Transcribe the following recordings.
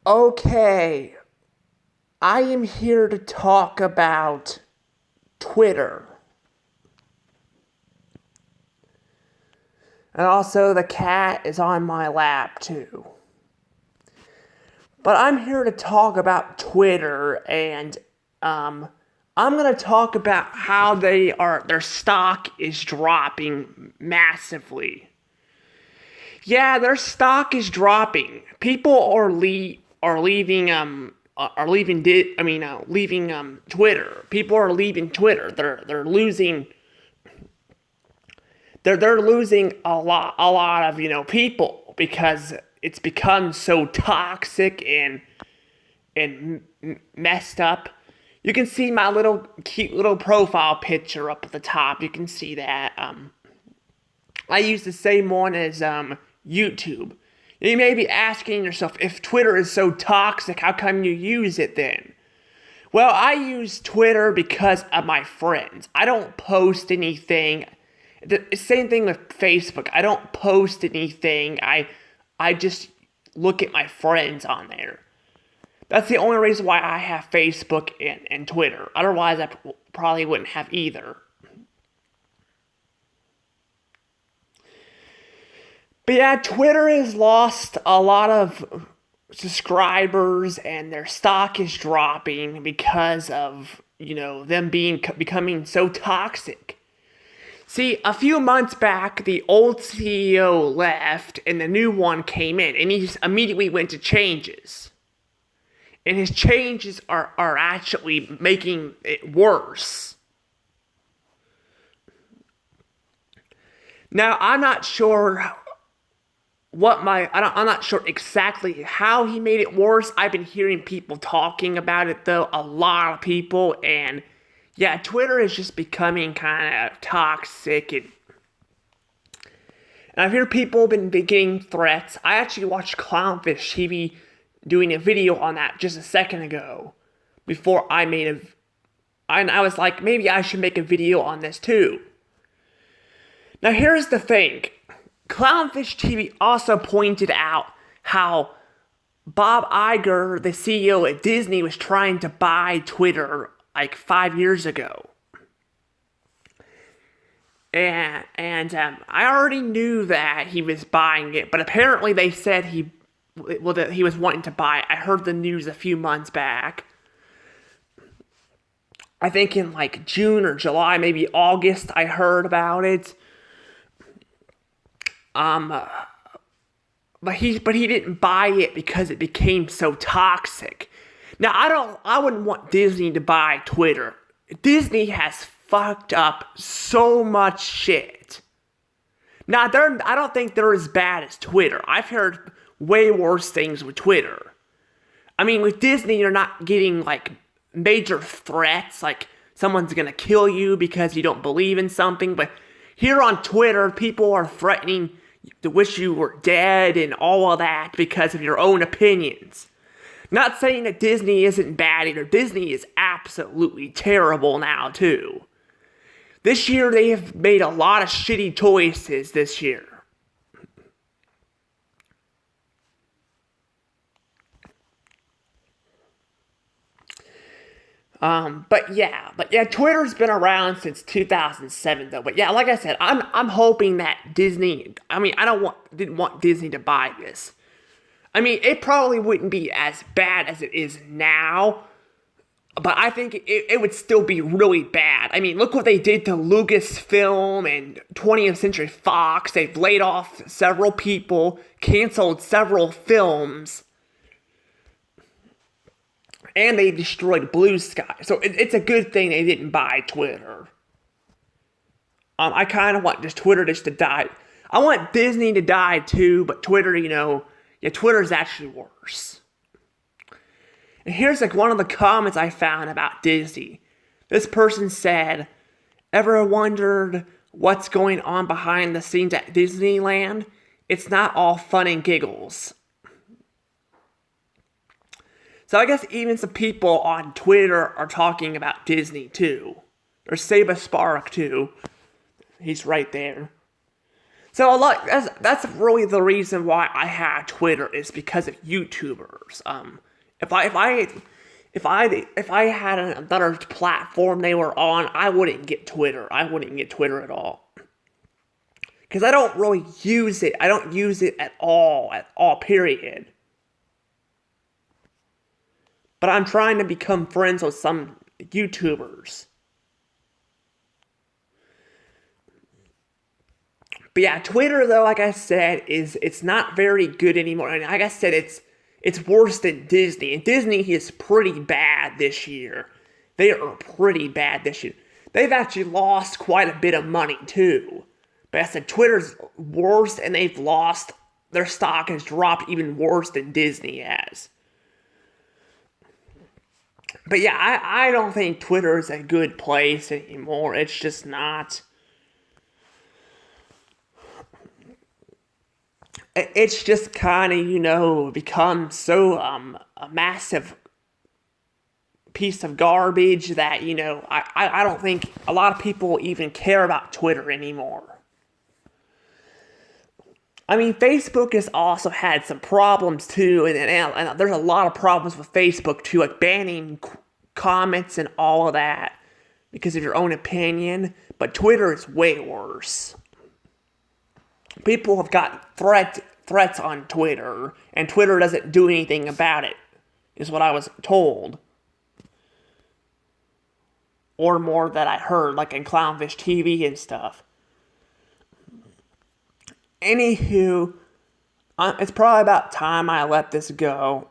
Okay, I am here to talk about Twitter. And also, the cat is on my lap, too. But I'm here to talk about Twitter, and I'm going to talk about how their stock is dropping massively. Yeah, their stock is dropping. People are leaving Twitter. People are leaving Twitter. They're losing a lot of people because it's become so toxic and messed up. You can see my cute little profile picture up at the top. You can see that. I use the same one as YouTube. You may be asking yourself, if Twitter is so toxic, how come you use it then? Well, I use Twitter because of my friends. I don't post anything. The same thing with Facebook. I don't post anything. I just look at my friends on there. That's the only reason why I have Facebook and Twitter. Otherwise, I probably wouldn't have either. But yeah, Twitter has lost a lot of subscribers and their stock is dropping because of, them becoming so toxic. See, a few months back, the old CEO left and the new one came in, and he immediately went to changes. And his changes are actually making it worse. Now, I'm not sure I'm not sure exactly how he made it worse. I've been hearing people talking about it though, a lot of people, and yeah, Twitter is just becoming kind of toxic, and I've heard people been getting threats. I actually watched Clownfish TV doing a video on that just a second ago, before and I was like, maybe I should make a video on this too. Now here's the thing. Clownfish TV also pointed out how Bob Iger, the CEO at Disney, was trying to buy Twitter like 5 years ago. And I already knew that he was buying it, but apparently they said that he was wanting to buy it. I heard the news a few months back. I think in like June or July, maybe August, I heard about it. But he didn't buy it because it became so toxic. Now I wouldn't want Disney to buy Twitter. Disney has fucked up so much shit. Now I don't think they're as bad as Twitter. I've heard way worse things with Twitter. I mean, with Disney, you're not getting like major threats, like someone's gonna kill you because you don't believe in something, but here on Twitter, people are threatening to wish you were dead and all of that because of your own opinions. Not saying that Disney isn't bad either. Disney is absolutely terrible now, too. This year, they have made a lot of shitty choices this year. But yeah, Twitter's been around since 2007 though. But yeah, like I said, I'm hoping that Disney. I mean, didn't want Disney to buy this. I mean, it probably wouldn't be as bad as it is now, but I think it would still be really bad. I mean, look what they did to Lucasfilm and 20th Century Fox. They've laid off several people, canceled several films. And they destroyed Blue Sky. So it's a good thing they didn't buy Twitter. I kind of want Twitter to die. I want Disney to die too, but Twitter, Twitter's actually worse. And here's one of the comments I found about Disney. This person said, "Ever wondered what's going on behind the scenes at Disneyland? It's not all fun and giggles." So I guess even some people on Twitter are talking about Disney too. There's Saba Spark too. He's right there. So a lot that's really the reason why I had Twitter is because of YouTubers. If I had another platform they were on, I wouldn't get Twitter. I wouldn't get Twitter at all. Because I don't really use it. I don't use it at all, period. But I'm trying to become friends with some YouTubers. But yeah, Twitter though, like I said, it's not very good anymore. And like I said, it's worse than Disney. And Disney is pretty bad this year. They are pretty bad this year. They've actually lost quite a bit of money too. But I said Twitter's worse, and they've lost. Their stock has dropped even worse than Disney has. But yeah, I don't think Twitter is a good place anymore. It's just not. It's just kind of, become so a massive piece of garbage that, I don't think a lot of people even care about Twitter anymore. I mean, Facebook has also had some problems too, and there's a lot of problems with Facebook too, like banning comments and all of that because of your own opinion. But Twitter is way worse. People have got threats on Twitter, and Twitter doesn't do anything about it, is what I was told. Or more that I heard, like in Clownfish TV and stuff. Anywho, it's probably about time I let this go.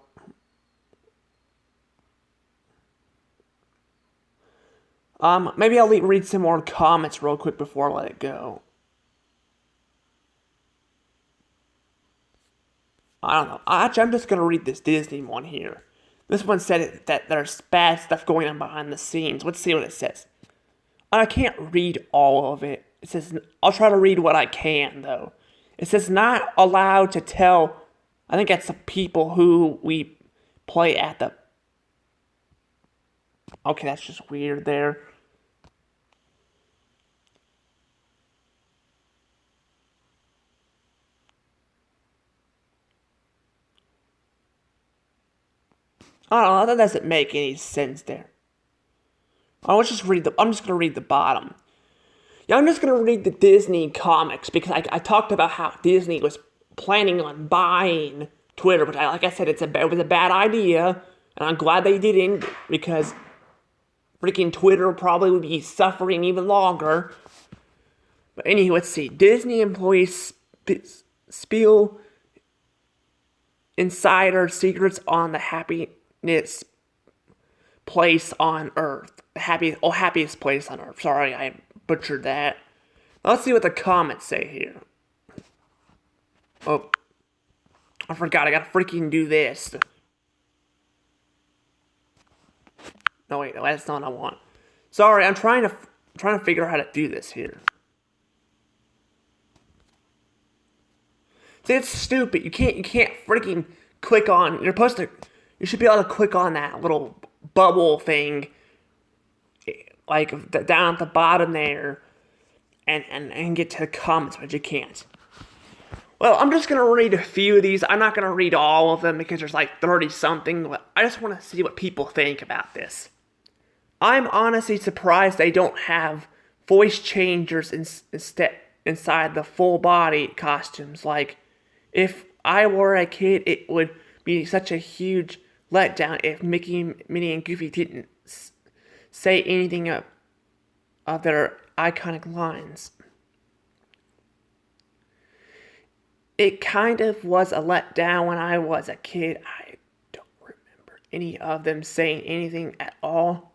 Maybe I'll read some more comments real quick before I let it go. I don't know. Actually, I'm just gonna read this Disney one here. This one said that there's bad stuff going on behind the scenes. Let's see what it says. I can't read all of it. It says, I'll try to read what I can, though. It says, not allowed to tell. I think that's the people who we play at the. Okay, that's just weird there. I don't know, that doesn't make any sense there. I'm just gonna read the bottom. Yeah, I'm just gonna read the Disney comics because I talked about how Disney was planning on buying Twitter, but like I said, it was a bad idea, and I'm glad they didn't because freaking Twitter probably would be suffering even longer. But anyway, let's see. Disney employees spill insider secrets on the happiness place on Earth. Happiest place on Earth. Sorry, I butchered that. Let's see what the comments say here. Oh, I forgot. I gotta freaking do this. No, wait, that's not what I want. Sorry, I'm trying to figure out how to do this here. See, it's stupid. You can't freaking click on. You should be able to click on that little bubble thing, like down at the bottom there, and get to the comments, but you can't. Well, I'm just gonna read a few of these. I'm not gonna read all of them because there's like 30 something. But I just want to see what people think about this. I'm honestly surprised they don't have voice changers inside the full body costumes. Like, if I were a kid, it would be such a huge letdown if Mickey, Minnie, and Goofy didn't say anything of their iconic lines. It kind of was a letdown when I was a kid. I don't remember any of them saying anything at all.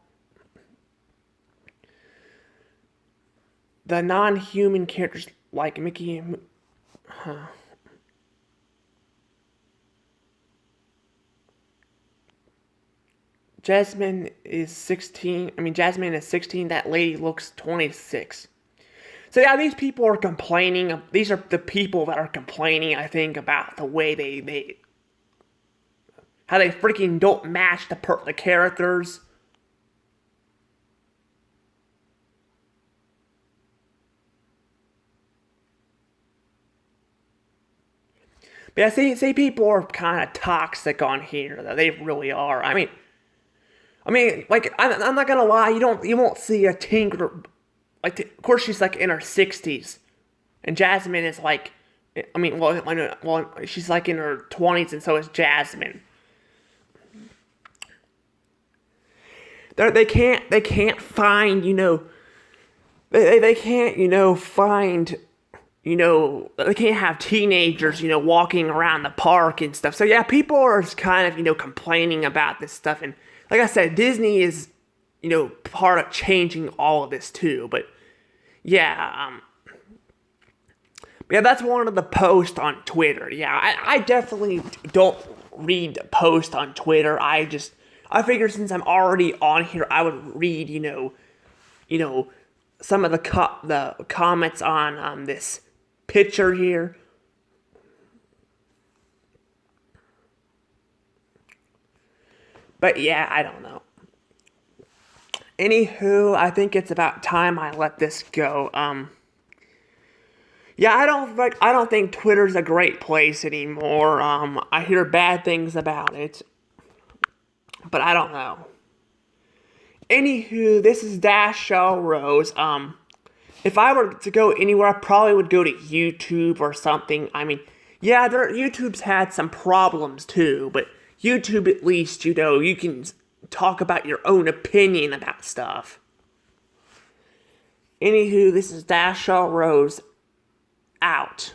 The non-human characters like Mickey and... Jasmine is 16. Jasmine is 16. That lady looks 26. So yeah, these people are complaining. These are the people that are complaining, I think, about the way how they freaking don't match the characters. But yeah, see, people are kind of toxic on here. Though. They really are. Like I'm not gonna lie. You won't see a Tinker. Like, of course, she's like in her 60s, and Jasmine is like, she's like in her 20s, and so is Jasmine. They can't find they can't find they can't have teenagers walking around the park and stuff. So yeah, people are kind of complaining about this stuff, and like I said, Disney is part of changing all of this too. But yeah, that's one of the posts on Twitter. Yeah, I definitely don't read posts on Twitter. I figured since I'm already on here, I would read some of the comments on this picture here. But yeah, I don't know. Anywho, I think it's about time I let this go. Yeah, I don't think Twitter's a great place anymore. I hear bad things about it, but I don't know. Anywho, this is Dash Shaw Rose. If I were to go anywhere, I probably would go to YouTube or something. Yeah, YouTube's had some problems too, but YouTube at least, you can talk about your own opinion about stuff. Anywho, this is Dash Shaw Rose out.